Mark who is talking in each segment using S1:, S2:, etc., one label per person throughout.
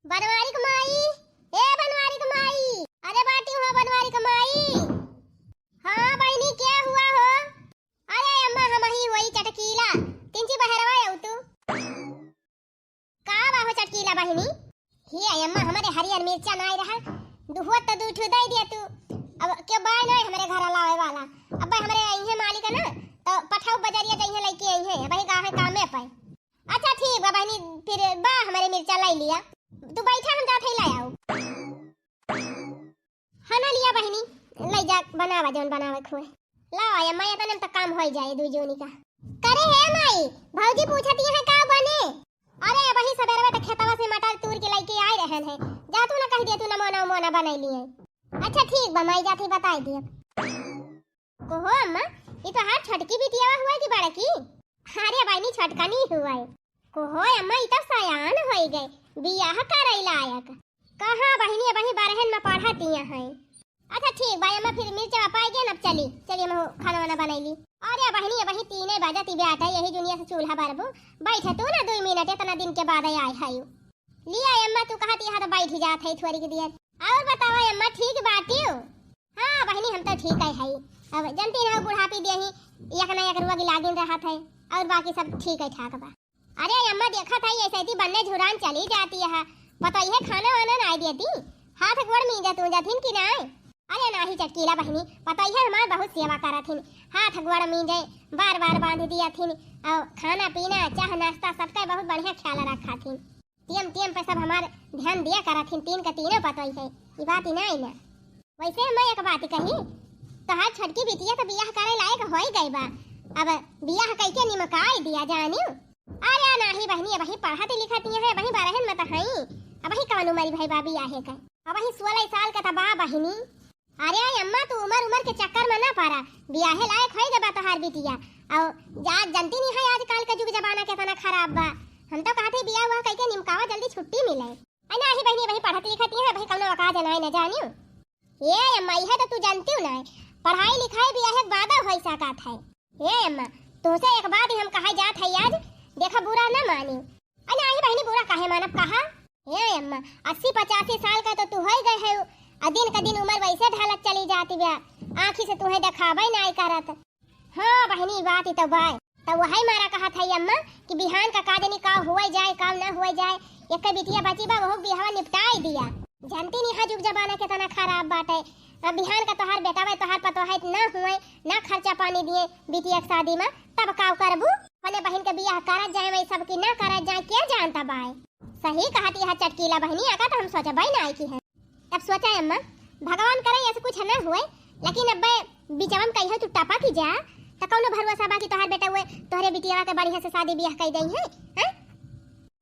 S1: बनवारी कमाई, ए बनवारी कमाई, अरे बाटी हो बनवारी कमाई। हाँ बहनी क्या हुआ हो? अरे अम्मा हम ही वही चटकीला तिंची बहरवा आउ तू का बाहो चटकीला बहनी ही आई अम्मा हमारे हरियर मिर्चा नाई रहा दुहुआ तो दूठू दे दिया तू अब क्यों बाय नहीं हमारे घर लावे वाला अब हमारे इन्हें मालिक है ना तो पठाऊ बजारिया कहीं लेके आई है भाई का है काम में पाए। अच्छा ठीक बा बहनी फिर बा हमारे मिर्चा लाई लिया तू बैठा हम जाते ही लाई आऊ खाना लिया बहनी ले जा बनावा जौन बनावे खोए लाओ या मैं तने तक काम हो जाए दू जोनी का करे है माई भौजी पूछती है का बने। अरे वही सवेरे में खेतवा से मटर तूर के लेके आए रहन है जा तू ना कह दे तू ना मोना मोना बनाई लिए। अच्छा ठीक बा मैं जाती बताई दिए कोहो अम्मा ये तो हाथ छटकी बिटिया हुआ कि बड़ा की अरे बहनी छटका नहीं हुआ है कोहो अम्मा ये तो सयान हो गए बियाह करई लायक कहां बहनी बही बारहन में पढ़ाती है। अच्छा ठीक भाई अम्मा फिर मिर्चा पाई गए अब चली चलिए मैं खाना वाना बनाई ली। अरे बहनी वही 3 बजे बेटा यही दुनिया से चूल्हा बरबू बैठे तू ना 2 मिनट इतना दिन के बाद आए है लिया अम्मा तू कहती है तो बैठ जात है थोड़ी देर और बताओ अम्मा ठीक बाटी हो। हां बहनी हम तो ठीक है अब जनती ना बुढ़ापी देही एक ना एक रुआ की लागिन रहा था और बाकी सब ठीक है ठाक बा। अरे अम्मा देखा था ऐसे ही बनने झुरान चली जाती है पता ही है खाना वाना ना देती हाथ गोड़ मीजा तू जाथिन कि ना अरे नाही चटकीला बहनी पता ही है हमार बहुत सेवा करथिन हाथ गोड़ मीजे बार बार बांध दिया थिन और खाना पीना चाह नाश्ता सबका बहुत बढ़िया ख्याल रखा थिन टीएम टीएम पे सब हमार ध्यान दिया करथिन 3 का 3 पता ही है ये बात ही नहीं ना। वैसे मैं एक बात कही तो हाथ छटकी बिटिया तो बियाह करे लायक हो ही गई बा अब बियाह कैके निमकाई दिया जानियो। अरे नाही बहनी वही पढ़ाती लिखाती है वही बारहन में तो हई अब वही कानू मरी भाई बाबी आहे का अब वही 16 साल का तबा बहनी। अरे अम्मा तू उम्र के चक्कर में ना पारा बियाहे लायक होई गबा तोहार बिटिया और जा जनती नहीं है आजकल का युग जमाना कितना खराब बा हम तो कहते बियाह हुआ कह के निमकावा जल्दी छुट्टी मिले अना ही बहनी वही पढ़ाती लिखाती है वही कौनो वकाज नहीं न जानियो। ये अम्मा ये तो तू जानती हो ना पढ़ाई लिखाई बियाह के बाद होई सकत है। ये अम्मा तुमसे एक बात हम कहा जात है आज देखा बुरा ना मानी अना ही बहनी बुरा काहे मानब कहा। ये अम्मा 80-85 साल का तो तू हो गए है दिन का दिन उम्र वैसे ढलत चली जाती बा आंखी से तुम्हें दिखावे नहीं करत। हाँ बहनी बात ही तो बाय तो वही मारा कहा था अम्मा कि बिहान का काजनी का हुए जाए काम ना हुए जाए एक बिटिया बची बा वो बिहावा निपटाई दिया जानती नहीं है युग जमाना कितना खराब बात है। अब बिहान का तोहार बेटा वे तोहार पतोहा ना हुए ना खर्चा पानी दिए बिटिया की शादी में तब काव करबू अपने बहन के बियाह करत जाए वही सब की ना करत जाए क्या जानता बाय सही कहती है चटकीला बहनी आका तो हम सोचा भाई ना आई की है तब सोचा अम्मा भगवान करे ऐसे कुछ ना हुए लेकिन अब बिचवन कही तू टपा की जा तो कौनो भरोसा बाकी तोहार बेटा हुए तोहरे बिटिया के बढ़िया से शादी बियाह कर दई है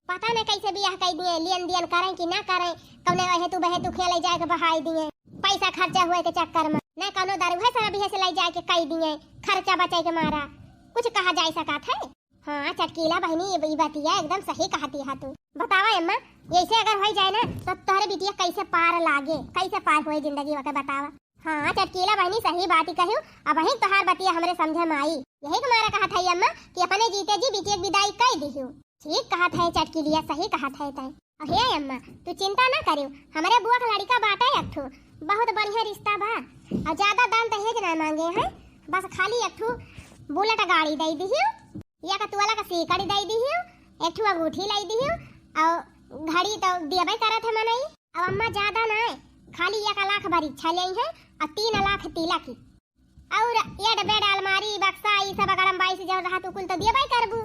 S1: पता नहीं कैसे बियाह कर दिए लेन देन करें कि ना करें कौने वहे तू बहे तू खेले जाए के बहाई दिए पैसा खर्चा हुए के चक्कर में ना कौनो दारू है सारा बियाह से ले जाए के कई दिए खर्चा बचाए के मारा कुछ कहा जा सकत है। हाँ चटकीला बहनी ये बातिया एकदम सही कहती है तू बतावा अम्मा ऐसे अगर हो जाए ना तो तोहरे बिटिया कैसे पार लागे कैसे पार हुए जिंदगी वके बतावा। हाँ चटकीला बहनी सही बात ही कहू अब वही तोहार बतिया हमरे समझे में आई यही तुम्हारा कहा था अम्मा कि अपने जीते जी बिटिया की विदाई कर दिहु ठीक कहा था चटकीलिया सही कहा था तय। हे अम्मा तू चिंता ना करियो हमारे बुआ का लड़का बाटा एकठो बहुत बढ़िया रिश्ता बा और ज्यादा दाम दहेज ना मांगे हैं बस खाली एकठो बुलेट गाड़ी दे दिहियो या का तुवाला का सीकड़ी दे दिहियो एकठो अंगूठी लाई दिहियो और घड़ी तो देबे करत है मनई अब अम्मा ज्यादा ना है खाली 1 लाख भरी इच्छा ले है और 3 लाख तिलक की और एड बेड अलमारी बक्सा ई सब अगर हम 22 जो रहा तो कुल तो देबे करबू।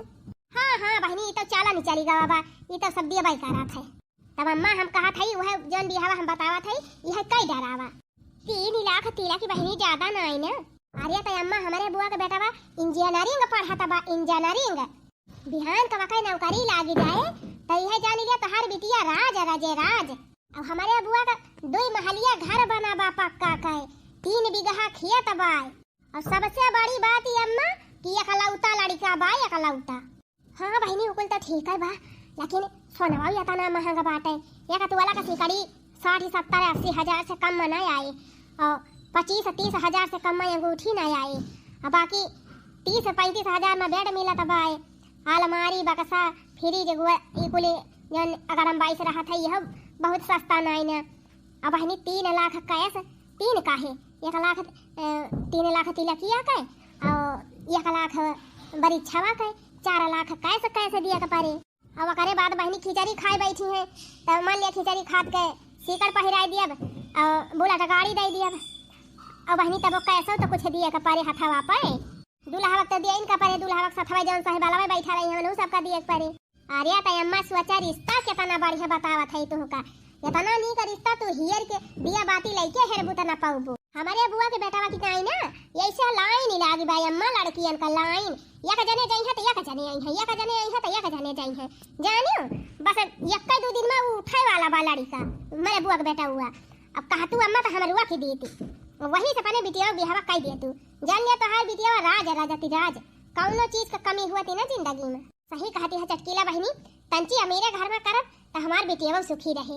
S1: हाँ हाँ बहनी तो चाला नहीं चली गा बाबा ये तो सब देबे करत है तब अम्मा हम कहा था वह जौन बिहावा हम बतावा था यह कई डरावा 3 लाख तिलक की बहनी ज्यादा ना आई ना। अरे तो अम्मा हमारे बुआ का बेटा बा इंजीनियरिंग पढ़ा बा इंजीनियरिंग बिहान का वकई नौकरी लागी जाए तो यह जान लिया तोहार बिटिया राज राजे राज अब हमारे बुआ का 2 महलिया घर बना बा पक्का का 3 बीघा खेत बा और सबसे बड़ी बात ये अम्मा कि एकलौता लड़का बा एकलौता। हाँ बहनी उकुल तो ठीक है बा लेकिन सोनवा भी इतना महंगा बाटे एक तोला का सिकड़ी 60-70-80 हजार से कम में नहीं आए और 25-30 हजार से कम में अंगूठी नहीं आई और बाकी 30-35 हजार में बेड मिला तब आए अलमारी बक्सा फ्रिज कुल जौन अगर हम 22 रहा था यह बहुत सस्ता नहीं ना। अब बहनी 3 लाख कैस 3 काहे 1 लाख 3 लाख तिलकिया के और 1 लाख बरीछवा के 4 लाख कैसे दिया के पारे। अब करे बाद बहनी खिचड़ी खाए बैठी है तो मान लिया खिचड़ी खात के सीकर पहिराई दियब और बुलेट गाड़ी दे दियब और बहनी तब कैसे तो कुछ दिए के पारे हथवा पे दूल्हा वक्त दिया इनका पारे दूल्हा वक्त सथवा जौन साहिब वाला में बैठा रही है सबका दिए के पारे। अरे त अम्मा सोचा रिश्ता कितना बढ़िया बतावत है तू का इतना नहीं का रिश्ता तू हियर के दिया बाती लेके हेरबू त ना पाऊबू। हमारे बुआ के बेटावा की काई ना ऐसे लाइन ही लागी भाई अम्मा लड़कियन का लाइन एक जने जाई है तो एक जने आई है एक जने आई है तो एक जने जाई है जानियो बस एक दो दिन में उठाए वाला बा लड़का मेरे बुआ के बेटा हुआ। अब कहा तू अम्मा तो हमर बुआ की दी थी वही से पने बिटिया बिहावा कई दिया तू जान लिया तो हार बिटिया राज राजती राज कौनो चीज का कमी हुआ थी ना जिंदगी में। सही कहती है चटकीला बहनी तंची अमीरे घर में करब तो हमार बिटिया सुखी रहे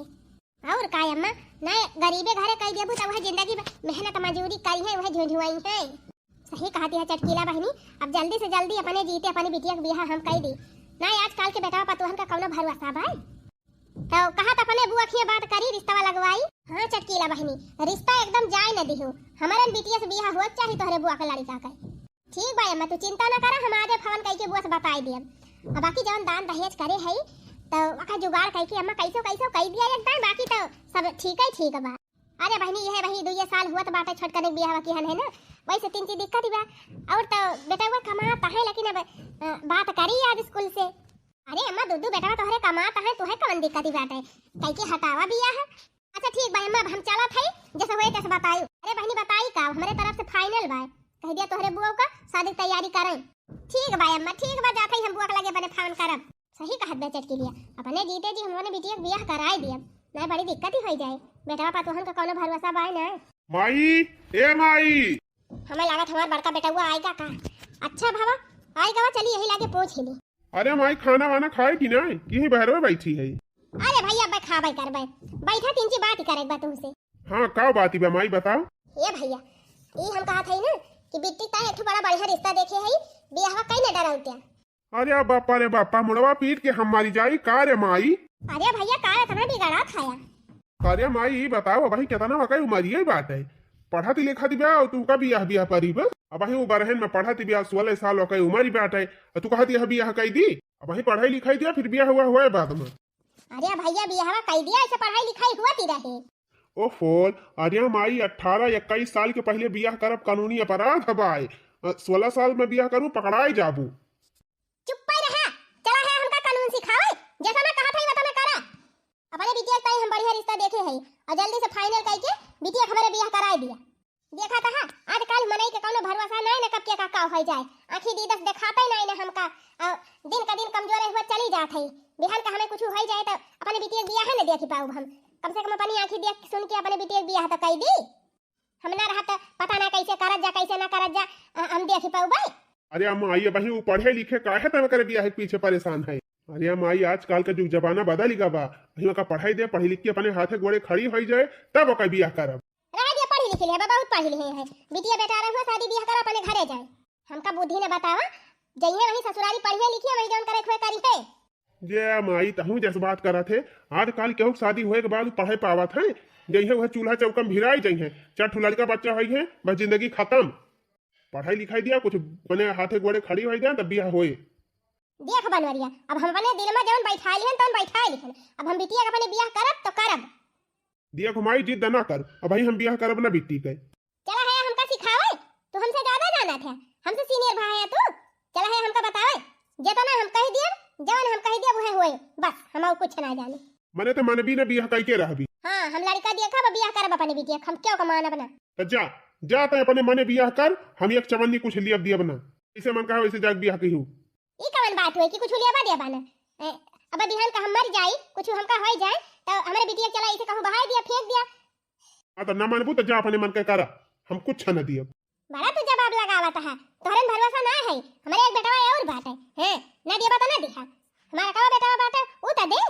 S1: और का अम्मा ना गरीबे घरे कई देबू तो वह जिंदगी में मेहनत मजदूरी करी है वह झुझुआई है। सही कहती है चटकीला बहनी अब जल्दी से जल्दी अपने जीते अपनी बिटिया के बियाह हम कई दी ना आजकल के बेटा पतोहन का कौनो भरोसा भाई तो कहा तो अपने बुआ की बात करी रिश्ता लगवाई। हाँ चटकीला बहनी रिश्ता एकदम जाए न दिहो हमारे बिटिया से बियाह हुआ चाहिए तोहरे बुआ का लड़का का। ठीक भाई अम्मा तू चिंता न कर हम आगे फोन कई के बुआ से बताई दियब अब बाकी जौन दान दहेज करे है तो वका जुगाड़ कई के अम्मा कैसो कई दिया एकदम बाकी तो सब ठीक बा। अरे बहनी यह वही 2 साल हुआ तो बाटे छोट करे बियाह की हन है ना वैसे 3 चीज दिक्कत ही बा और तो बेटा वो कमाता है लेकिन अब बात करी आज स्कूल से। अरे अम्मा दूधू बेटा तोहरे कमाता है तोहे कौन दिक्कत ही बाटे कई के हटावा बियाह। अच्छा ठीक भाई अम्मा हम चला थे जैसे हुए तैसे बताई। अरे बहनी बताई का हमारे तरफ से फाइनल बा कह दिया तोहरे बुआ का शादी तैयारी करें। ठीक भाई अम्मा ठीक बा जाते हम बुआ के लगे बने फोन करब। सही कहत बेचट के लिए अपने जीते जी हमने बिटिया के बियाह कराए दियब ना बड़ी दिक्कत ही हो जाए बेटा पतोहन का कोनो भरोसा बाय ना।
S2: माई ए माई
S1: हमें लागत हमार बड़का बेटा हुआ आएगा का। अच्छा भावा आएगा चली यही लागे पूछ ही ली।
S2: अरे माई खाना वाना खाए कि ना कि बहर में बैठी है।
S1: अरे भैया अब खाबे करबे बैठा तीन ची बात करे बा तुमसे।
S2: हाँ का बात ही बा माई बताओ।
S1: ए भैया ई हम कहा था ना कि बिट्टी ता एक बड़ा बढ़िया रिश्ता देखे है बियाह कई न डराउत्या।
S2: अरे बापा रे बापा मुड़वा पीट के हम मारी जाई का रे माई।
S1: अरे भैया का इतना बिगड़ा खाया।
S2: अरे माई बताओ भाई कितना वकाई उमरी है बात है पढ़ा ती लिखा दिया तू का बियाह परी बा अब वही बरहन में पढ़ा ती बियाह 16 साल वकाई उमरी बात है तू कहती है बियाह कई दी अब वही पढ़ाई लिखाई दिया फिर बियाह हुआ है बाद में।
S1: अरे भैया बियाह कई दिया ऐसे पढ़ाई लिखाई हुआ ती रहे।
S2: ओ फोन अरे माई 18-21 साल के पहले बियाह करब कानूनी अपराध हबाई 16 साल में बियाह करूं पकड़ाई जाबू।
S1: चुप रहा चला है हमका कानून सिखावे जैसा मैं कहा था वैसा मैं करा। अपने बिटिया का हम बढ़िया रिश्ता देखे हैं और जल्दी से फाइनल करके बिटिया हमारे बियाह कराए दिया। देखा था आजकल मनई के कोनो भरोसा नहीं न कब के का हो जाए आंखी दी दस दिखाता ही नहीं न हमका दिन का दिन कमजोर हुआ चली जात है बिहान का हमें कुछ हो जाए तो अपने बिटिया बियाह न देख पाऊ हम कम से कम अपनी आंखी देख सुन के अपने बिटिया बियाह तो कई दी हम ना रहत पता ना कैसे करत जा कैसे ना करत जा हम देख पाऊ भाई।
S2: अरे अम्मा आइए बही वो पढ़े लिखे काहे तब करे बियाह के पीछे परेशान है। अरे अम्मा आई आजकल का जो जमाना बदल गया बा वही का पढ़ाई दे पढ़ी लिख के अपने हाथे गोड़े खड़ी हो जाए तब ओका बियाह करब।
S1: रह गया पढ़ी लिखी है बहुत पढ़ी लिखे है बिटिया बेटा रहो शादी बियाह कर अपने घरे जाए हमका बुद्धि ने बतावा जइए वही ससुराली पढ़िए लिखिए वही जौन करे खुए करी है।
S2: जे माई तहू जैसे बात करा थे आजकल केहू शादी होए के बाद पढ़ाई पावत है जइए वह चूल्हा चौका भिराई जाइए 4 लड़का बच्चा हुई है बस जिंदगी खत्म पढ़ाई लिखाई दिया कुछ बने हाथे गोड़े खड़ी हो जाए तब बियाह होए।
S1: देख बनवरिया अब हम अपने दिल में जौन बैठाई हैं तौन बैठाई लिखन अब हम बिटिया के अपने बियाह करब तो करब।
S2: दिया घुमाई जिद ना कर अब भाई हम बियाह करब ना बिट्टी के।
S1: चला है हमका सिखावे तो हमसे ज्यादा जाना था हमसे सीनियर भाई है तू चला है हमका बतावे जितना हम कह दिए जौन हम कह दिए वह होए बस हम कुछ ना जाने
S2: मने तो मनबी ने बियाह कई के रहबी।
S1: हां हम लड़का देखा बियाह करब अपने बिटिया हम क्यों कमाना बना
S2: तो जा तो अपने मने बियाह कर हम एक चवन्नी कुछ लिया दिया बना इसे मन कहा वैसे जाग बियाह कहियो।
S1: ई कवन बात हुई कि कुछ लिया दिया बना अब बिहान का हम मर जाई कुछ हमका हो जाए तो हमारे बिटिया चला इसे कहूं बहाई दिया फेंक दिया।
S2: हां तो ना मानबू तो जा अपने मन के करा हम कुछ न दिए।
S1: बड़ा तू जवाब लगावत है तोहरे भरोसा ना है हमारे एक बेटा और बात है ना दिया बता ना दिखा हमारा का बेटा बात है वो तो दे।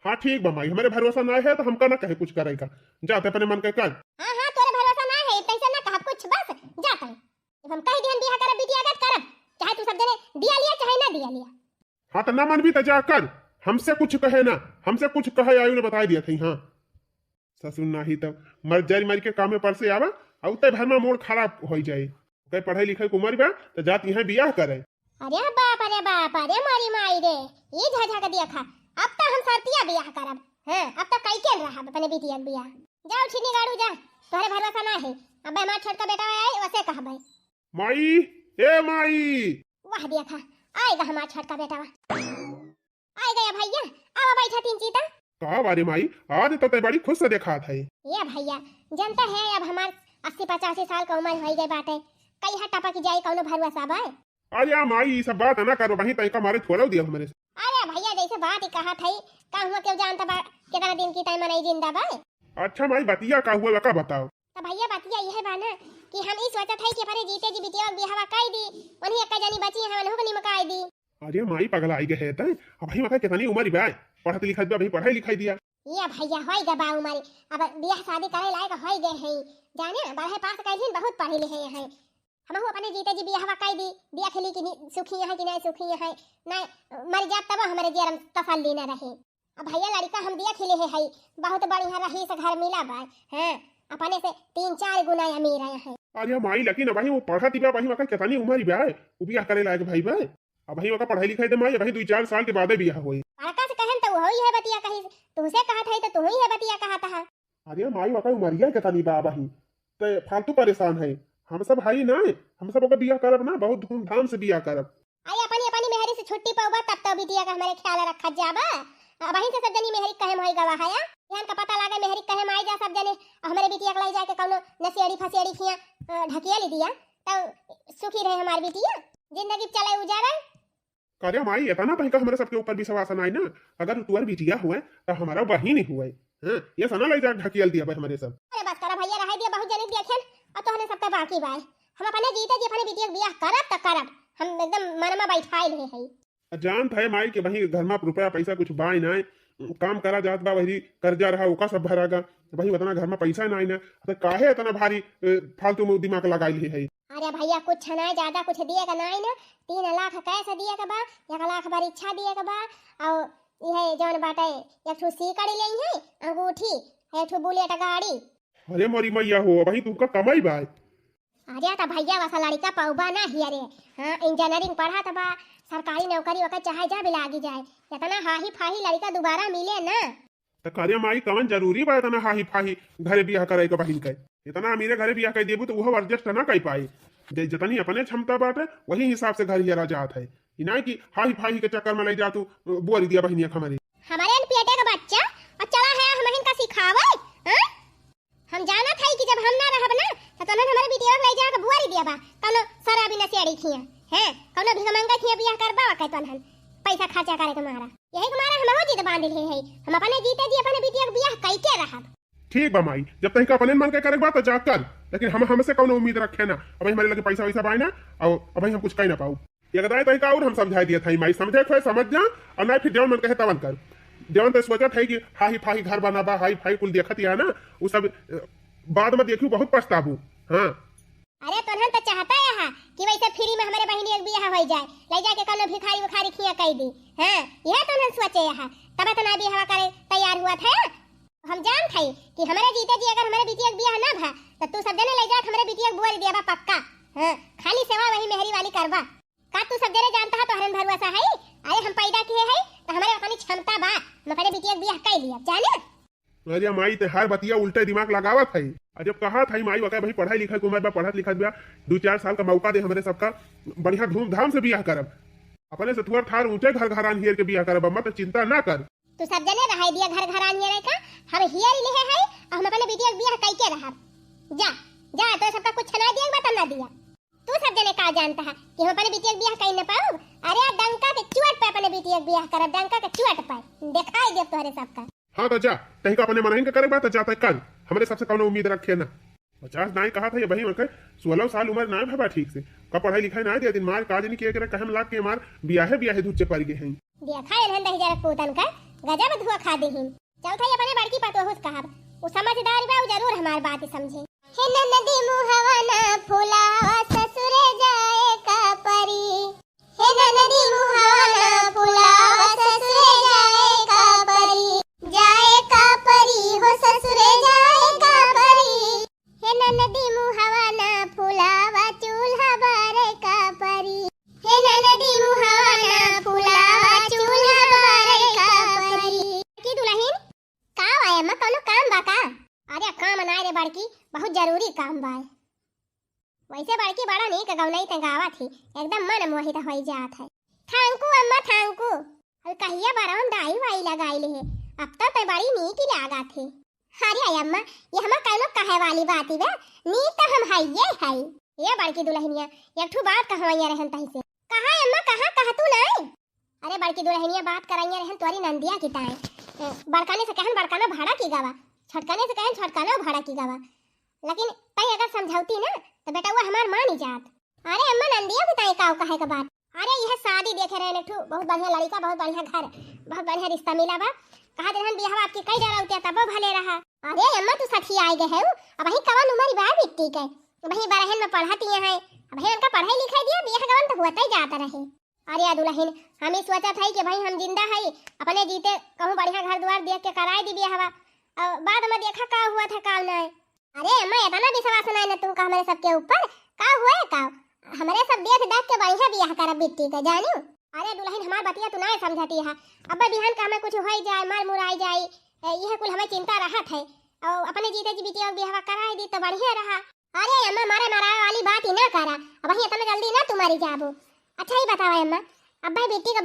S2: हाँ ठीक बमाई हमारे भरोसा ना है तो हमका ना कहे कुछ करेगा जाते अपने मन के कर।
S1: हां तोरे भरोसा ना है तैसे ना कहा कुछ बस जाता हम कह दिहन बियाह कर बिटिया के करब चाहे तू सब जने दिया लिया चाहे ना दिया लिया।
S2: हाँ तो ना मानबी तो जा कर हमसे कुछ कहे ना हमसे कुछ कहे आयु ने बता दिया थी। हाँ ससुर नाही तब मर जारी मारी के काम में पर से आवा और तय भर में मोड़ खराब हो जाए। कहीं पढ़ाई लिखाई की उम्र बा तो जात यहाँ बियाह करे।
S1: अरे बाप अरे मारी माई रे, ये झझक दिया खा। अब तो हम सरतिया बियाह करब। हां अब तो कई के रहा अपने बिटिया के बियाह। जाओ छिनी गाड़ू जा, तोहरे भरोसा ना है। अब हमार छोटका बेटा आए वैसे कहबै
S2: माई ए माई।
S1: वाह दिया खा आएगा हमार छोटका बेटा। आ गया भैया, अब बैठा तीन चीता।
S2: कहा बारे माई आज तो तय बड़ी खुश से देखा था।
S1: ये भैया जनता है अब हमार 80-85 साल का उम्र हो गई बाटे, कई हटापा की जाई कौनो भरोसा बा।
S2: अरे माई सब बात ना करो वहीं तय का मारे छोड़ो दिया हमरे।
S1: अरे भैया जैसे बात ही कहा थई का हुआ क्यों जानता बा कितना दिन की टाइम नहीं जिंदा बा।
S2: अच्छा माई बतिया का हुआ का बताओ।
S1: तो भैया बतिया यह बा ना कि हम ई सोचत हई कि अपने जीते जी बिटिया के बियाह काई दी, उन्हीं एक जानी बची है उन्हों को निमकाई दी।
S2: अरे माई पगला आई गए तय अब भाई मका कितनी उम्र बा पढ़त लिखत बा, भाई पढ़ाई लिखाई दिया।
S1: ये भैया होई गे बा उम्र, अब बियाह शादी करे लायक होई गए हैं। जाने बड़े पास कैलिन बहुत पढ़े लिखे हैं। हम अपने जीते जी बियाह काई दी, बियाह खेली कि सुखी है कि नहीं सुखी है नहीं मर जात तब हमारे जेरम तसल्ली न रहे। अब भैया लड़का हम दिया खिले है बहुत बढ़िया रही से घर मिला बा। हां अपने से 3-4 गुना अमीर है।
S2: अरे माई लेकिन भाई वो पढ़त बा भाई मका कितनी उम्र बा वो बियाह करे लायक भाई बा। अब भाई मका पढ़ाई लिखाई दे माई भाई 2-4 साल के बाद बियाह होई।
S1: बड़का से कहन तो होई है बतिया कही तुमसे कहत है तो तुम ही है बतिया कहता है।
S2: अरे माई मका उमरिया कितनी बा भाई तो फालतू परेशान है। हम सब भाई ना हम सब ओकर बियाह करब ना बहुत धूमधाम से बियाह करब।
S1: आई अपनी अपनी मेहरी से छुट्टी पाऊबा तब तो बिटिया का हमारे ख्याल रखा जाबा। वहीं से सब जनी मेहरी कहे होई गवा है ध्यान का पता लागे मेहरी कहे आई जा सब जने हमारे बिटिया के ले जाके कौनो नसेड़ी फसेड़ी खिया ढकिया ले दिया तो सुखी रहे हमारी बिटिया जिंदगी चले उजारा।
S2: अरे माई इतना भाई का हमारे सबके ऊपर विश्वास नहीं ना, अगर तुअर बिटिया हुए तो हमारा बहिन ही हुए। हां ये सना ले जा ढकियल दिया भाई हमारे सब।
S1: अरे बस करा भैया रह दिया बहुत जने देखन अब तो हने सबका बाकी बा। हम अपने जीते जी अपने बिटिया के बियाह करब त करब, हम एकदम मन में बैठाइल है।
S2: जान था माई के वही घर में रुपया पैसा कुछ बाई ना काम करा जात बा वही कर्जा रहा ओका सब भरागा वही उतना घर में पैसा नहीं ना तो काहे इतना भारी फालतू में दिमाग लगाई है।
S1: अरे भैया कुछ ना ज्यादा कुछ दिए का नहीं ना 3 लाख कैसे दिए का बा 1 लाख बार इच्छा दिए का बा और ये जौन बाटे एक ठो सीकड़ी लेई है अंगूठी एक ठो बुलेट गाड़ी।
S2: अरे मोरी मैया हो वही तुमका कमाई बा।
S1: अरे तो भैया वैसा लड़का पौबा ना ही। अरे हाँ इंजीनियरिंग पढ़ा था बा सरकारी नौकरी वका चाहे जा भी लागी जाए इतना हाही फाही लड़का दोबारा मिले ना
S2: तो करे माई कवन जरूरी बा इतना हाही फाही घरे बियाह करे के बहिन के इतना अमीरे घरे बियाह कर देबू तो वो एडजस्ट ना कर पाई। जितनी अपने क्षमता बाटे वही हिसाब से घर हियरा जात है ना कि हाही फाही के चक्कर में ले जा तू बोल दिया बहनिया हमारी
S1: हमारे पेटे का बच्चा और चला है हम इनका सिखावे। हम जाना था कि जब हम ना रहब ना तो तने हमारे बिटिया ले जा के बुआरी दिया बा कनो शराबी नसेड़ी खिया हैं कनो भिगमंगा खिया बियाह करबा के तनहन पैसा खर्चा करे के मारा यही के मारा हम हो जीत बांध ले है हम अपने जीते जी अपने बिटिया के बियाह कई के रहब।
S2: ठीक बा माई जब तक अपने मन के करे बात तो जा कर लेकिन हम हमसे कौन उम्मीद रखे ना अब हमारे लगे पैसा वैसा पाए ना और अब हम कुछ कह ना पाऊ ये बताए तरीका और हम समझा दिया था माई समझे थे समझ जा और नहीं फिर जवन मन कहे तवन कर जवन तो सोचा था कि हाई फाही घर बनाबा हाई फाई कुल देखत या ना वो सब बाद में देखियो बहुत पछताबू। हाँ
S1: अरे तोहन तो चाहता है कि वैसे फ्री में हमारे बहनी एक बियाह हो जाए ले जाके कनो भिखारी बुखारी खिया कह दी। हां यह तोहन सोचे है तब तो ना बियाह करे तैयार हुआ था। हम जान थे कि हमारे जीते जी अगर हमारे बिटिया के बियाह ना भा तो तू सब जने ले जा हमारे बिटिया के बुआरी दियाबा पक्का। हां खाली सेवा वही मेहरी वाली करवा का तू सब जने जानता है तो हरन भरवसा है अरे हम पैदा किए है तो हमारे अपनी क्षमता बा हम अपने बिटिया के बियाह कर लिया जाने।
S2: अरे माई ते हर बतिया उल्टे दिमाग लगावत है जब कहा था माई वका भाई पढ़ाई लिखाई की उम्र बा पढ़त लिखत बा 2-4 साल का मौका दे हमारे सबका बढ़िया धूमधाम से बियाह करब अपने से थोड़ा थार ऊंचे घर घरान हियर के बियाह करब मत चिंता ना कर।
S1: तू सब जने रहाई दिया घर घरान हियर का हम हियर ले है और हम अपने बिटिया के बियाह कई के रहब। जा जा तो सबका कुछ छना दिया बता ना दिया तू सब जने का जानता है कि हम अपने बिटिया के बियाह कई न पाऊ। अरे डंका के चुअट पे अपने बिटिया के बियाह करब डंका के चुअट पे दिखाई दे तोहरे सबका।
S2: हाँ तो जा तही का अपने मन के करे बात जाता कल हमारे सबसे कौन उम्मीद रखे ना 50 नहीं कहा था ये भाई मकर 16 साल उम्र ना भाई ठीक से का पढ़ाई लिखाई ना दिया दिन मार काज नहीं किया करे कहम लाग के मार बियाहे बियाहे दूध से पड़ गए हैं
S1: देखा इन्हन दही जरा पूतन का गजब धुआ खा दे हिम चल था अपने बड़की पातो होस कहा वो समझदार बा जरूर हमार बात समझे। हे नदी मुहवा ना फुलावा ससुरे जाए का परी हे नदी मुहवा ना फुलावा ससुरे जाए का परी है अम्मा, कौनो काम बा का? अरे काम ना रे बड़की, बहुत जरूरी काम बा। वैसे बड़की बड़ा नहीं का गौनई ते गावा थी, एकदम मन मोहित होई जात है। थैंकू अम्मा थैंकू। और कहिया बराम दाई वाई लगाई ले, अब तो ते बड़ी नी की लागा थी। अरे अम्मा ये हमा कौनो कहे वाली बात ही बे, नी तो हम है ये बड़की दुल्हनिया एक ठू बात कहवाइया रहन तही से। कहा अम्मा कहा तू नहीं? अरे बड़की दुल्हनिया बात कराइया रहन तोरी नंदिया की ताए, बड़काने से कहन बड़काना भाड़ा की गावा, छटकाने से कहन छटकाना भाड़ा की गावा। लेकिन तई अगर समझौती ना तो बेटा वो हमार मान ही जात। अरे अम्मा नंदिया की ताई काऊ कहे का बात? अरे यह शादी देखे रहे ठू, बहुत बढ़िया लड़का, बहुत बढ़िया घर, बहुत बढ़िया रिश्ता मिला बा। कहा रहन बियाह आपकी कई डरा उते तब भले रहा। अरे अम्मा तू सठी आई गए है, अब ही कवन उम्र बा बिट्टी के, वही बरहन में पढ़ती है, अब ही उनका पढ़ाई लिखाई दिया, बियाह गवन तो होता ही जाता रहे। अरे दुल्हन हम ही सोचा था कि भाई हम जिंदा है, अपने जीते कहूं बढ़िया घर द्वार देख के कराए दी बियाहवा, और बाद में देखा का हुआ था का नहीं। अरे अम्मा इतना विश्वास नहीं ना तुमका हमारे सबके ऊपर, का हुआ है का? हमारे सब देख देख के बढ़िया बियाह करब बिट्टी के, जानू। अरे दुल्हन हमार बतिया तू नहीं समझती है, अब बिहान का हमें कुछ हो जाए, मार मुराई जाए, यह कुल हमें चिंता रहत है, और अपने जीते जी बिटिया बियाह कराए दी तो बढ़िया रहा। अरे अम्मा मारे मराए वाली बात ही ना करा, अब ही इतना जल्दी ना तुम्हारी जाबो। अच्छा ही बताओ अम्मा, अब भाई बेटी का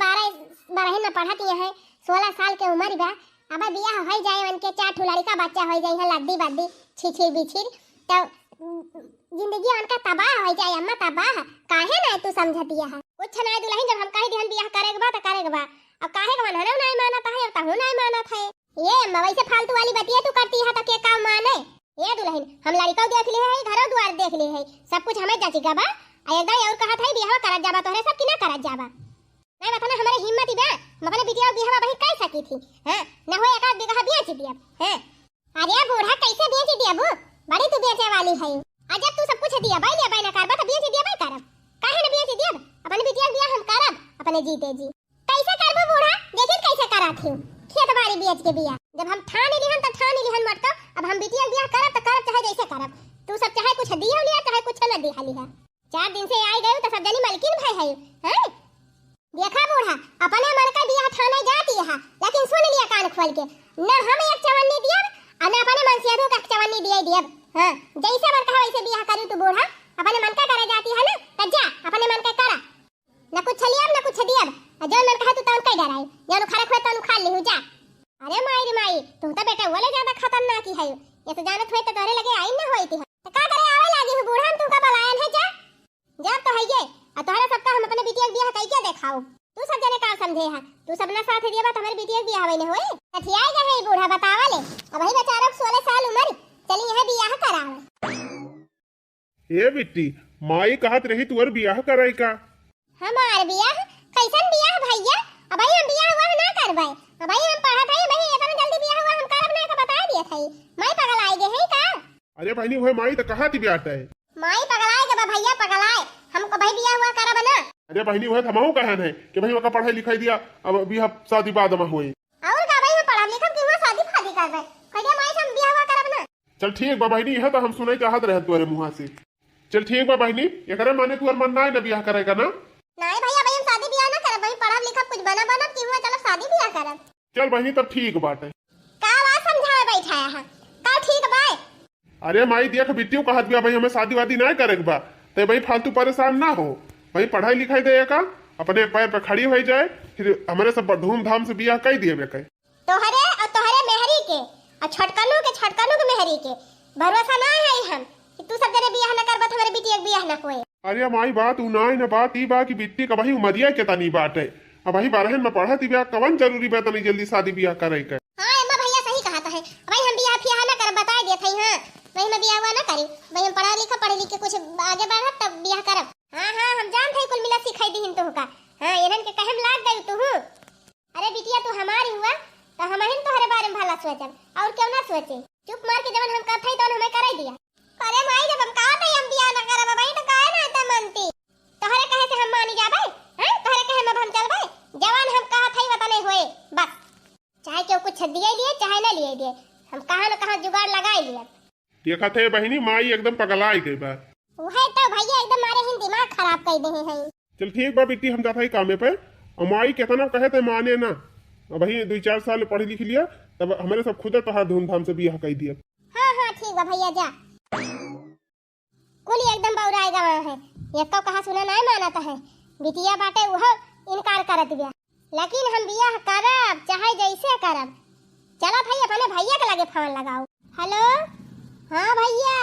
S1: 12 में पढ़ती है, 16 साल के उम्र बा, अब बियाह हो जाए उनके 4 ठो लड़का बच्चा हो जाए, लड्डी बद्दी छिछिर बिछिर, तो जिंदगी उनका तबाह हो जाए अम्मा, तबाह। काहे ना तू समझती है? कुछ नहीं दुल्हन, जब हम कहे दिहन बियाह करेगा बा तो करेगा बा, अब काहे का मनहना नहीं मानत है, अब तहु नहीं मानत है। ये अम्मा वैसे फालतू वाली बतिया तू करती है तो के काम माने? ये दुल्हन हम लड़का देख ले है, घरों द्वार देख ले है, सब कुछ हमें जचेगा बा, एकदम और कहा था बियाह करत जाबा, तोहरे सब की ना करत जाबा। नहीं बताना हमारे हिम्मत ही बा, मगने बिटिया बियाह वही कर सकी थी, हैं ना हो एक आध बिगहा बेच दिया, हैं। अरे बूढ़ा कैसे बेच दिया बू, बड़ी तू बेचे वाली है। अजब तू सब कुछ दिया भाई, ले भाई ना करबा तो बेच दिया भाई करब, काहे ना बेच दिया? अपने बिटिया बियाह हम करब अपने जीते जी। कैसे करबो बूढ़ा, देखिए कैसे करत हूं, खेत बाड़ी बेच के बियाह, जब हम ठान लिहन तो ठान लिहन मत, तो अब हम बिटिया बियाह करब तो करब चाहे जैसे करब, तू सब चाहे कुछ दियो लिया चाहे कुछ न दिया लिया। 4 दिन से आई गई तो सब जनी मलकिन भाई है, हैं। देखा बूढ़ा अपने मन का बियाह ठाने जाती है, लेकिन सुन लिया कान खोल के, न हम एक चवन्नी दिया और न अपने मन से दो का चवन्नी दिए दिए। हां जैसे मन कहा वैसे बियाह करी तू बूढ़ा, अपने मन का करे जाती है ना, तो जा अपने मन का करा, न कुछ लिया न कुछ दिया, जो मन कहा तू तौन कई डराई, या खा रखो तौन खा ले जा। अरे माई रे माई, तू तो बेटा वाले ज्यादा खतरनाक ही है, ये तो जानत होई तो तोरे लगे आई न होई थी, तो का करे आवे लागी हो बूढ़ा, तू का बलायन है जा जब तो है ये, और तोहरा सबका हम अपने बिटिया के बियाह कई के देखाओ, तू सब जने का समझे है, तू सब ना साथ दिया बा हमारी बिटिया के बियाह होई न होई, कथियाई गए है बूढ़ा बतावा ले, अब ही बेचारा 16 साल उम्र, चली यह बियाह करावे।
S2: ए बिट्टी माई कहत रही तुअर बियाह कराई का?
S1: हमार बियाह कैसन बियाह भैया, अब हम बियाह हुआ ना करबै, अब हम पढ़त है भाई, इतना जल्दी बियाह हुआ हम करब ना का बता दिए थे, माई पगल आई गए है का?
S2: अरे बहनी ओए माई त कहा थी ब्याह तय?
S1: माई पगल आई के भैया पगल आए, हमको भाई बियाह हुआ करब ना।
S2: अरे बहनी ओए थमाऊ कहन है कि भाई ओका पढ़ाई लिखाई दिया, अब बियाह शादी बाद में होई,
S1: और का भाई हम पढ़ब लिखब कि हुआ शादी फादी करबै, कहिया माई से हम बियाह हुआ करब ना।
S2: चल ठीक बा बहनी, यह तो हम सुनाई चाहत रहे तुअरे मुंह से। चल ठीक बा बहनी, एकरे माने तुअर मन ना है बियाह करेगा ना?
S1: नहीं भैया भाई हम शादी बियाह ना करब, भाई पढ़ब लिखब कुछ बनब कि हुआ चलो शादी बियाह करब।
S2: चल बहनी तब ठीक बाटे,
S1: का बात समझावे बैठाया है, का ठीक बा?
S2: अरे माई देख बिट्टियों कहत बिया भाई हमें शादी वादी ना करे बा, ते भाई फालतू परेशान ना हो, भाई पढ़ाई लिखाई दे का अपने पैर पे खड़ी हो जाए, फिर हमारे सब धूमधाम से बियाह कई दिए बेके,
S1: तोहरे और तोहरे मेहरी के और छटकनों के मेहरी के भरोसा ना है हम कि तू सब जने बियाह न करबा तो हमारे बिटिया के बियाह न होए।
S2: अरे माई बात उ ना बात ई बा कि बिट्टी का भाई उमरिया के तनी बात है, अब भाई 12 में पढ़त बियाह कवन जरूरी बा तनी जल्दी शादी बियाह करे के।
S1: हां अम्मा भैया सही कहा है, भाई हम बियाह फियाह न कर बता देत हई, हां भाई मैं बियाह हुआ न करी, भाई हम पढ़ लिख के कुछ आगे बढ़ब तब बियाह करब। हां हम जानत हई कुल मिला सिखाई दी तो का, हां इहन के कहम लाग गई तू। अरे बिटिया तू हमारी हुआ तो हम हिन तोहरे बारे में भला सोचब, और क्यों ना सोचे, चुप मार के जवन हम कहत हई तो हमें कराई दिया। अरे माई जब हम कहत हई हम बियाह न करब भाई तो काहे ना त मानती, तोहरे कहे से हम मानी जाबे, हैं तोहरे कहे में हम चलबे, जवान हम कहत हई वतने होए बस, चाहे केहू कुछ दिए लिए चाहे न लिए दिए, हम कहां न कहां जुगाड़ लगाई लिए।
S2: देखा थे बहनी माई एकदम पगलाई गई बा,
S1: ओहे तो भैया एकदम मारे हिन दिमाग खराब कर दे हैं।
S2: चल ठीक बा बिट्टी हम जात हई कामे पे, और माई केतना कहे ते माने ना, अब वही 2-4 साल पढ़ लिख लिया तब हमारे सब खुद तोहार धूमधाम से बियाह कर दिया।
S1: हाँ हाँ ठीक बा भैया जा। कुल एकदम बौराएगा वहाँ है, ये तो कहा सुना नहीं मानता है, बिटिया बाटे वह इनकार करत बिया, लेकिन हम बियाह करब चाहे जैसे करब। चलो भाई अपने भैया के लगे फोन लगाओ। हेलो हाँ भैया।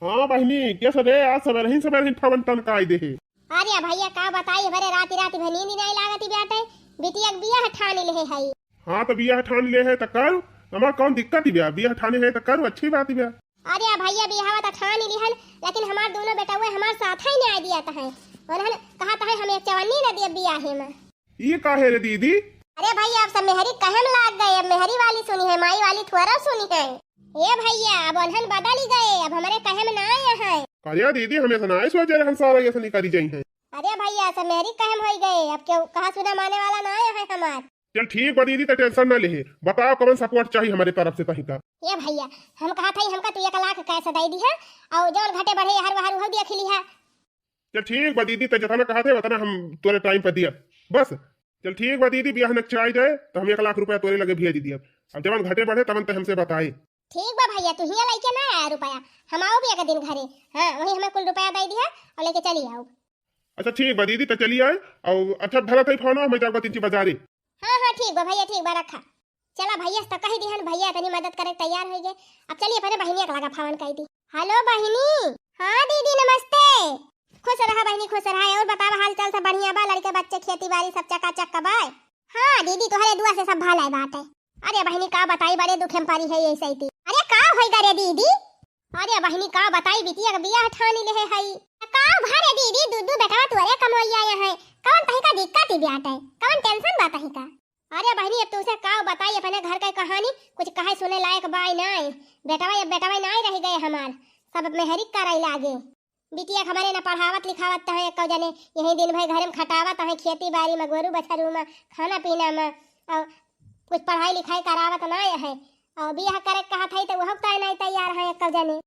S2: हाँ बहनी कैसे रे, आज सवेरे ही ठवन टन का आई दे।
S1: अरे भैया का बताई भरे रात भर नींद नहीं लागती बेटे, बिटिया के बियाह ठान ले है।
S2: हाँ तो बियाह ठान ले है तो कर, हमारा कौन दिक्कत ही बिया, बियाह ठाने है तो कर, अच्छी बात ही बिया।
S1: अरे भैया बियाह तो ठान ही लिहन, लेकिन हमार दोनों बेटा हुए हमारे साथ ही नहीं दिया था, उन्होंने कहा था हम एक चवन्नी न दिया बियाह में।
S2: ये काहे रे दीदी?
S1: अरे भैया अब सब मेहरी कहम लाग गए, अब मेहरी वाली सुनी है, माई वाली थोड़ा सुनी है। ये भैया अब उन्हन बदल ही गए, अब हमारे कहम ना आए हैं।
S2: करिया दीदी हमें सुनाए सोचे हम सारा ये नहीं करी जाई है।
S1: अरे भैया सब मेहरी कहम हो गए, अब क्यों कहा सुना माने वाला ना आया है हमार।
S2: चल ठीक बा दीदी, तो टेंशन ना ले, बताओ कौन सपोर्ट चाहिए हमारे तरफ से कहीं का।
S1: ये भैया हम कहा था हमका तू 1 लाख कैसे दे दी है, और जौन घटे बढ़े हर हर वो देख ली है।
S2: चल ठीक बा दीदी, तो जितना कहा थे उतना हम तोरे टाइम पर दिया बस। चल ठीक बा दीदी, बियाह नक्चाई जाए तो हम 1 लाख रुपया तोरे लगे भेज दिया, अब जब घटे बढ़े तब हमसे बताए।
S1: ठीक बा भैया, तू ही लेके ना आया रुपया, हम आओ भी एक दिन घरे, हाँ वही हमें कुल रुपया दे दिया और लेके चली आओ।
S2: अच्छा ठीक बा दीदी, तो चलिए आए, और अच्छा भला तो फोन मैं जाऊंगा 3 बाजारे।
S1: हाँ हाँ ठीक बा भैया, ठीक बा रखा। चला भैया तो कही दिहन, भैया तनी मदद करे तैयार हो गए। अब चलिए पहले बहनी एक लगा फोन कही दी। हेलो बहनी। हाँ दीदी नमस्ते। खुश रहा बहनी खुश रहा, और बतावा हाल चाल सब बढ़िया बा, लड़के बच्चे खेती बाड़ी सब चकाचक का बा। हाँ दीदी तुम्हारे दुआ से सब भला बात है। अरे बहनी का बताई बड़े दुखे में पड़ी है ये सही। अरे का होई रे दीदी? अरे बहनी का बताई बिटिया का बियाह ठानी ले है, का भरे दीदी दूधू बेटा तुरे कमोइया है, कौन तही का दिक्कत ही ब्याट है, कौन टेंशन बात है का? अरे बहनी अब तुझसे का बताई अपने घर का कहानी, कुछ कहे सुने लायक बाई नहीं, बेटवा नहीं रह गए हमार, सब मेहरी कराई लागे। बिटिया हमारे न पढ़ावत लिखावत तो है, एक जने यही दिन भर घर में खटावत है, खेती बाड़ी में गोरू बछरू में खाना पीना में, और कुछ पढ़ाई लिखाई करावत ना है, और बियाह करे कहा था तो वह तो नहीं तैयार है एक जने।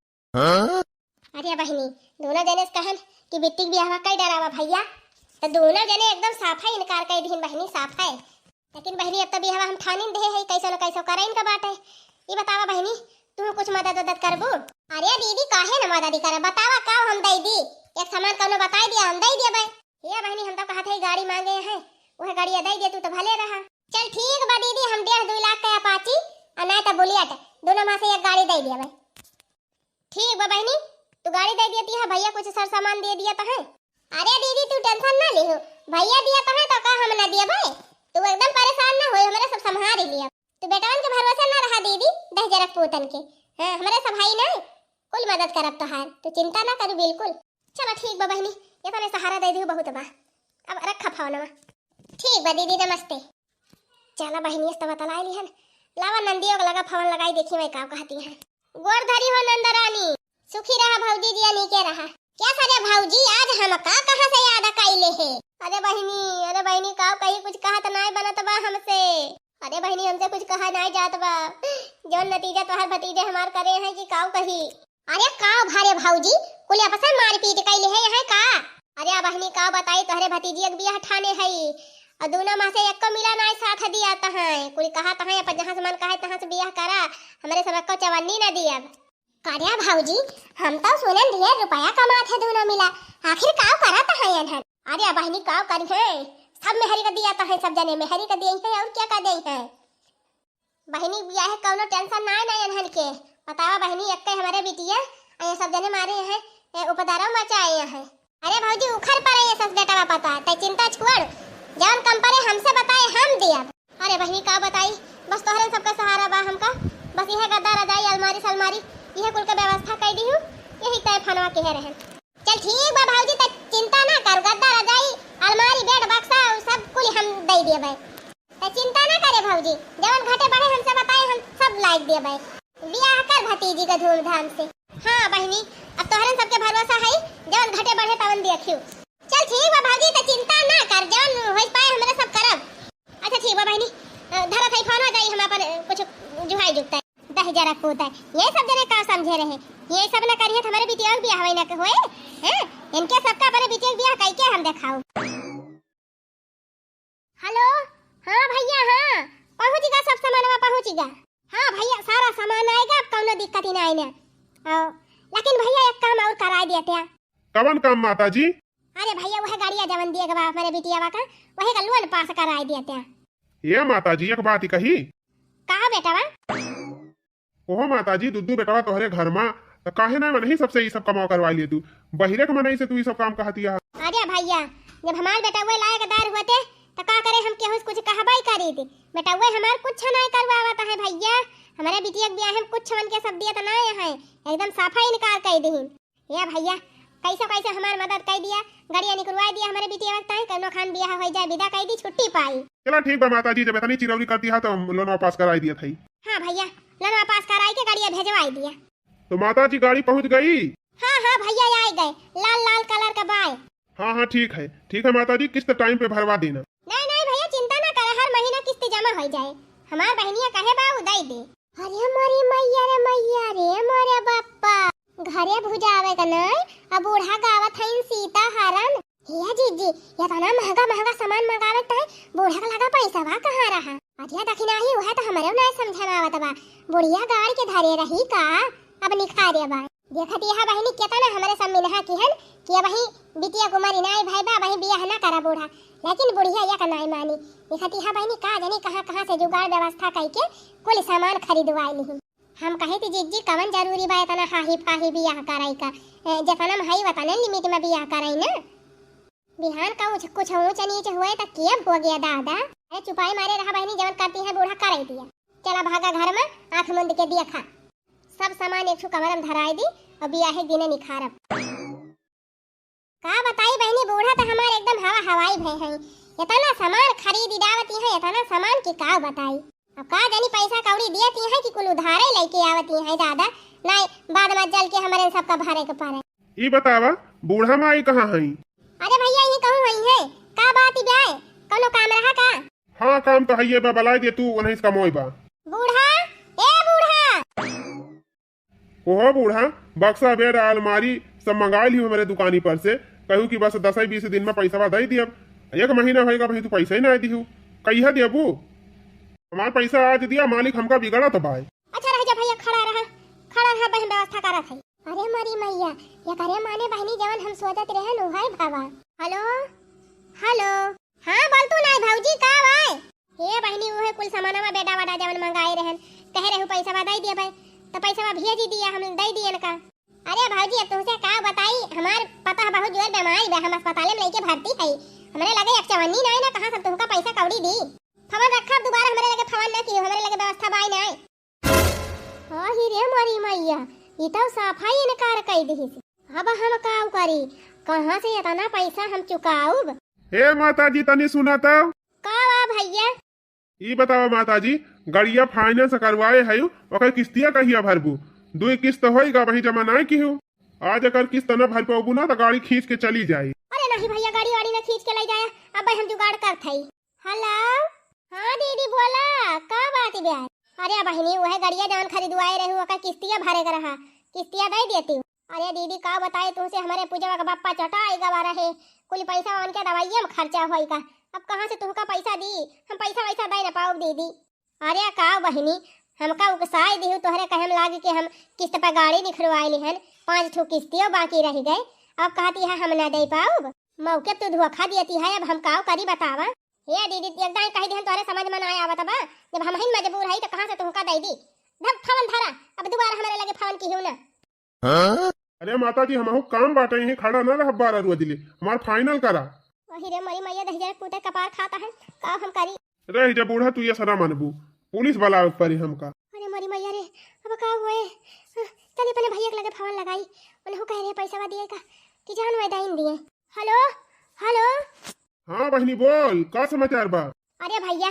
S1: अरे बहनी दोनों जने कहन कि बिट्टी के बियाह कई डरावा भैया, तो दोनों जने एकदम साफ है इनकार कर दी बहनी, साफ है। लेकिन बहनी अब तो बियाह हम ठानी दे है, कैसे न कैसे करे इनका बात है। ये बतावा बहनी तू कुछ मदद करबो? अरे दीदी काहे न मदद करे, बतावा का हम दे दी, एक सामान कौनो बता दिया हम दे दिया भाई। ये बहनी हम तो कहा थे गाड़ी मांगे हैं, वह गाड़ी दे दिया तू तो भले रहा। चल ठीक बा दीदी, हम 1.5-2 लाख का अपाची और नहीं तो बुलेट दोनों में से एक गाड़ी दे दिया भाई। ठीक बा बहनी तू गाड़ी दे देती है, भैया कुछ सर सामान दे दिया तो है। अरे दीदी तू टेंशन ना ले, भैया दिया तो है तो का हम ना दिया भाई, तू एकदम परेशान ना हो, हमारे सब संभाल ही लिया। तू बेटावन के भरोसे ना रहा दीदी, दह जरा पोतन के, हां हमारे सब भाई ना कुल मदद करब तो हार, तू चिंता ना करू बिल्कुल। चलो ठीक बा बहनी, ये तो सहारा दे दी बहुत बा, अब रखा फोन में। ठीक बा दीदी नमस्ते। चला बहनी तो बतलाई ली है, लावा नंदियों को लगा फोन लगाई, देखी मैं का कहती है। गोरधरी हो नंदरानी, सुखी रहा भौजी जी, नीचे रहा। क्या करे भौजी आज हम का कहां से याद कैले है? अरे बहनी का कहीं कुछ कहा तो नहीं बनत बा हमसे। अरे बहनी हमसे कुछ कहा नहीं जात बा, जो नतीजा तोहर भतीजे हमार करे हैं कि काऊ कही। अरे का भारे भौजी कुल आपस में मारपीट कैले है यहाँ का? अरे बहनी का बताई तोहरे भतीजी एक बियाह ठाने है, और दोनों मां से एक को मिला नहीं साथ दिया तो है, कुल कहा तो है अपन जहां से मन कहे तहां से बियाह करा, हमारे सब को चवन्नी ना दिया। कार्या भौजी हम तो सुने ढेर रुपया कमात है दोनों मिला, आखिर काव करा तो है इन्हन? अरे बहनी काव करी है, सब मेहरी का दिया तो है, सब जने मेहरी का दिए है, और क्या का दे है बहनी बियाह कौनो टेंशन ना नहीं इन्हन के। बतावा बहनी एक हमारे बिटिया ये सब जने मारे हैं उपदारम मचाए हैं। अरे भौजी उखर पर ये सब बेटा पता तै चिंता छोड़, जौन कम परे हमसे बताए हम दिया। अरे बहनी का बताई बस तोहरे सबका सहारा बा हमका, बस यह गद्दा रजाई अलमारी सलमारी यह कुल का व्यवस्था कर दी हूँ, यही तय फनवा के रहे। चल ठीक बा भौजी तक चिंता ना कर, गद्दा रजाई अलमारी बेड बक्सा सब कुल हम दे दिए भाई, तय चिंता ना करे भौजी, जवन घटे बढ़े हमसे बताए हम सब लाइक दिए भाई। बियाह कर भतीजी का धूमधाम से। हाँ बहनी अब तोहरे सबके भरोसा है, जवन घटे बढ़े तवन देखियो। चल ठीक बा भौजी तय चिंता ना कर, जवन होई पाए हमरा सब करब। अच्छा ठीक बा बहनी धरा थई फोन हो जाई, हम पर कुछ जुहाई जुगता दह जरा होता है, ये सब जने का समझे रहे, ये सब ना करिए हमारे बिटिया के बियाह ना होए हैं, इनके सबका अपने बिटिया के बियाह कई के हम दिखाओ। हेलो हाँ भैया हाँ दिक्कत ही नहीं ना। लेकिन भैया एक काम और करा देते।
S2: कवन काम माता जी?
S1: अरे भैया वह गाड़िया जवन दिए बा हमारे बिटिया का वही का लोन पास करा देते।
S2: ये माता जी एक बात ही कही।
S1: कहा बेटा बा?
S2: ओहो माता जी दुद्दू बेटवा तोहरे घर में तो काहे ना नहीं सबसे ये सब कमाओ करवा लिए तू बहिरे के मनई से तू ये सब काम कहती है।
S1: अरे भैया जब हमारे बेटा वो लायकदार होते तो का करे हम केहू कुछ कहबाई करी थी। बेटा वो हमार कुछ नहीं करवावत है भैया। हमारे बिटिया के ब्याह हम कुछ मन के सब दिया तो नहीं है एकदम साफा इनकार कर दी। ये भैया कैसे कैसे हमार मदद कर दिया गाड़िया निकलवा दिया हमारे बिटिया वक्त है कनो खान ब्याह हो जाए विदा कर दी छुट्टी पाई।
S2: चलो ठीक बा माता जी जब इतनी चिरौरी करती है तो लोन पास कराई दिया थी।
S1: हाँ भैया लोन पास कराई के गाड़िया भेजवाई दिया।
S2: तो माता जी गाड़ी पहुंच गई?
S1: हाँ हाँ भैया आ गए लाल लाल कलर का बाय।
S2: हाँ ठीक है माता जी किस्त टाइम पे भरवा देना।
S1: नहीं नहीं भैया चिंता ना करे हर महीना किस्त जमा हो जाए। हमार बहनिया कहे बा उदाई दे। अरे मोरी मैया रे मोरे बाप्पा घरे भुजावे का नहीं अब बूढ़ा गावत है सीता हरण। हिया जीजी ये तो ना महंगा सामान मंगावत है बूढ़ा का लगा पैसा बा कहाँ रहा। अरे दखिना ही वह तो हमारे ना समझ में आवत बा बुढ़िया गाड़ के धरे रही का अब निखारे बा। देखत यह बहनी केतना हमारे सब मिलहा की हन कि वही बिटिया कुमारी नाई भाई बा वही बियाह ना करा बूढ़ा लेकिन बुढ़िया या का नहीं मानी। देखत यह बहनी का जानी कहां से जुगाड़ व्यवस्था करके कुल सामान खरीदवाई ली। हम कहे थी जीजी कवन जरूरी बा इतना हाही फाही बियाह कराई का जतना में हई वतने लिमिट में बियाह कराई ना। बिहान का कुछ ऊंच नीच हुए तो किया हो गया दादा। अरे चुपाई मारे रहा बहनी जवन करती है बूढ़ा कराई दिया। चला भागा घर में आंख मुंद के देखा सब सामान एक कमरम धराई दी और बियाहे दिने निखारब। का बताई बहनी बूढ़ा तो हमारे एकदम हवाई भय है इतना सामान खरीदी डावती है इतना सामान की का बताई। अब का जानी पैसा कौड़ी देती है कि कुल उधारे लेके आवती है दादा नहीं बाद में जल के हमारे सबका भरे के पारे।
S2: ई बतावा बूढ़ा माई कहाँ है?
S1: अरे भैया ये कहूं वही है का बात ही ब्याह कोनो काम रहा का?
S2: हाँ काम तो है ये बा बलाई दे तू नहीं इसका मोई बा।
S1: बूढ़ा ए बूढ़ा
S2: ओहो बूढ़ा बक्सा बेड अलमारी सब मंगा ली हमारे दुकानी पर से कहू कि बस 10-20 दिन में पैसा दे दियब। एक महीना होएगा भाई तू पैसा ही ना दिहू कहिया देबू? हमार पैसा आज दिया मालिक हमका बिगड़ा तो भाई।
S1: अच्छा रह जा भैया खड़ा रहा बहन व्यवस्था करत है। अरे मरी मैया ये करे माने बहनी जवन हम सोचत रहे नु है भावा। हेलो हाँ बोल तू नहीं भौजी का भाई ये बहनी वो है कुल सामान में बेटा वाडा जवन मंगाए रहन कह रहे हो पैसा दे दिया भाई तो पैसा भेज दिया हम दे दिए ना। अरे भौजी अब तुमसे का बताई हमार पता है बहुत जोर बीमारी बा हम अस्पताल में लेके भर्ती है हमरे लगे एक चवन्नी नहीं ना कहां से तुमका पैसा कौड़ी दी फवन रखा दोबारा हमरे लगे फवन ना की हमरे लगे व्यवस्था बाई नहीं। हां ही रे मरी मैया ई तो सफाई इनकार कई दी अब हम का करी कहां से इतना पैसा हम चुकाऊब?
S2: ए माता जी तनी सुना तो
S1: का बा भैया
S2: ई बतावा माता जी गाड़िया फाइनेंस करवाए है ओकर किस्तिया कहिया भरबू? 2 किस्त होएगा वही जमा नहीं की हो आज अगर किस्त न भर पाबू ना तो गाड़ी खींच के चली जाई।
S1: अरे नहीं भैया गाड़ी वाड़ी ना खींच के ले जाए अब भाई हम जुगाड़ करत हई। हेलो हाँ दीदी बोला का बात ब्याह? अरे बहनी वह गाड़िया जवन खरीदवाए रही ओकर किस्तिया भरे के रहा किस्तिया दे देती हूँ। अरे दीदी का बताए तुमसे हमारे पूजा का बाप्पा चटाई गवा रहे कुल पैसा उनके दवाइया में खर्चा होएगा अब कहाँ से तुमका पैसा दी हम पैसा वैसा दे ना पाओ दीदी। अरे का बहनी हमका उकसाई दी तोहरे कहम लागे कि हम किस्त पर गाड़ी निखरवाई हन 5 ठो किस्तियों बाकी रह गए अब कहती है हम ना दे पाओ मौके तू धोखा देती है अब हम का करी बतावा। ये दीदी एकदम कह दी तोहरे समझ में ना आवत बा जब हम ही मजबूर है तो कहां से तुमका दे दी धब फवन धरा अब दोबारा हमारे लगे फवन की हूं ना।
S2: अरे माता जी हम काम बाटे ही खड़ा ना रह 12 रुपए दिले हमार फाइनल करा।
S1: वही रे मरी मैया दहिया कूटे कपार खाता है का हम करी?
S2: रह जा बूढ़ा तू ये सरा मानबू पुलिस वाला पर हमका।
S1: अरे मरी मैया रे अब का हुए चली पहले भैया के लगे फोन लगाई उन्हें कह रहे पैसा दिए का कि जान में दाइन दिए। हेलो
S2: हाँ बहनी बोल का समाचार बा?
S1: अरे भैया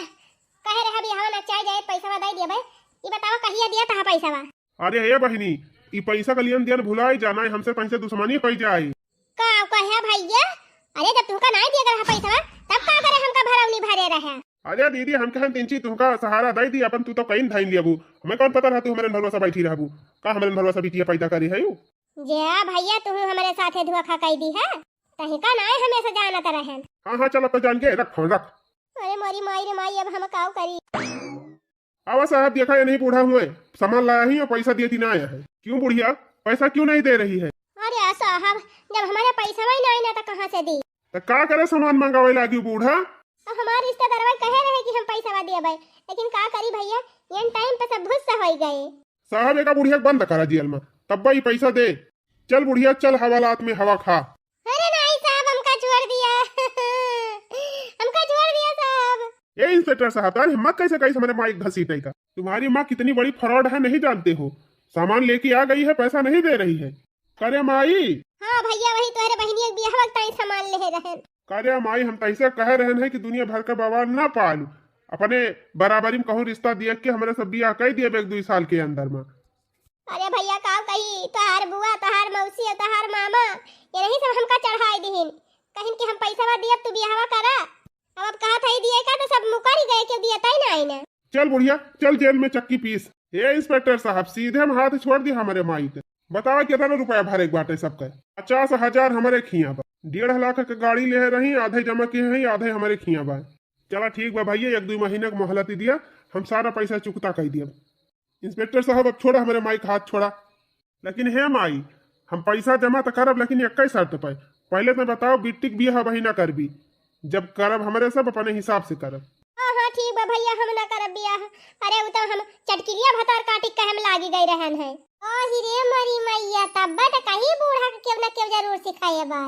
S1: कह रहे अभी हम चाय जाए पैसा दे दिए भाई ये बताओ कहिया दिया था पैसा बा?
S2: अरे हे बहनी ई पैसा का लेन देन भुलाई जाना है हमसे पैसे दुश्मनी पड़ जाए
S1: का कहे भैया? अरे जब तुमका नहीं दिया रहा पैसा तब का करे हमका भरवनी भरे रहे।
S2: अरे दीदी हम कहन तिनची तुमका सहारा दे दी अपन तू तो कहीं धाइन लियाबू हमें कौन पता रहा तू हमारे भरोसा बैठी रहबू का हमारे भरोसा बिटिया पैदा करी है
S1: जे भैया तू हमारे साथे धोखा कई दी है तही का नहीं हमेशा जानत रहे।
S2: हाँ चल अब तो जान के रख फोन रख।
S1: अरे मोरी माई रे माई अब हम का करी?
S2: आवा साहब, देखा या नहीं बूढ़ा हुए, सामान लाया ही और पैसा दिए थी ना आया है। क्यों बुढ़िया, पैसा क्यों नहीं दे रही है?
S1: अरे साहब, जब हमारा पैसा ही नहीं ना तो कहाँ से दी?
S2: तो का करे सामान मंगावे लागी बूढ़ा?
S1: तो हमारे रिश्तेदार कहे रहे कि हम पैसा दिए भाई, लेकिन का करी भैया, ये टाइम पे सब भूसा हो गए।
S2: साहब एका बुढ़िया बंद करा जेल में, तब भाई पैसा दे। चल बुढ़िया चल, हवालात में हवा खा।
S1: अरे नहीं साहब, हमका छोड़ दिया हमका छोड़ दिया साहब।
S2: ये इंस्पेक्टर साहब, तारी हिम्मत कैसे कैसे हमारे माँ घसीटे का? तुम्हारी माँ कितनी बड़ी फ्रॉड है नहीं जानते हो? सामान लेके आ गई है, पैसा नहीं दे रही है। करे माई।
S1: हाँ भैया, वही तोहरे बहनी बियाह वक्त आई सामान ले रहे।
S2: करे माई, हम तैसे कह रहे हैं कि दुनिया भर का बवाल ना पालू, अपने बराबरी में कहूँ रिश्ता दिया के हमारे सब बियाह कह दिए 1-2 साल के अंदर में।
S1: अरे भैया का कही, तोहार बुआ, तोहार मौसी और तोहार मामा ये नहीं सब हमका चढ़ाई दीहिन, कहिन कि हम पैसा दिए तू बियाहवा करा। अब कहा था दिए का तो सब मुकर ही गए, क्यों दिया था ही ना।
S2: चल बुढ़िया चल, जेल में चक्की पीस। ये इंस्पेक्टर साहब, सीधे हम हाथ छोड़ दिया हमारे माई के। बताओ कितना रुपया भरे एक बाटे सबका? 50,000 हमारे खिया बा। 1.5 लाख के गाड़ी ले रही, आधे जमा किए हैं, आधे हमारे खिया बा। चला ठीक बा भैया, 1-2 महीने का मोहलत दिया, हम सारा पैसा चुकता कर दिया। इंस्पेक्टर साहब अब छोड़ा हमारे माई का हाथ छोड़ा। लेकिन हे माई, हम पैसा जमा तो करब, लेकिन 21 शर्त पे। पहले तो बताओ बिट्टी बियाह वही ना करबी, जब करब हमारे सब अपने हिसाब से करब।
S1: हाँ ठीक बा भैया, हम ना करब बियाह। अरे वो तो हम चटकिलिया भतार काटी के हम लागी गई रहन है। ओ हिरे मरी मैया, तब तो कहीं बूढ़ा के केव ना केव जरूर सिखाए बा।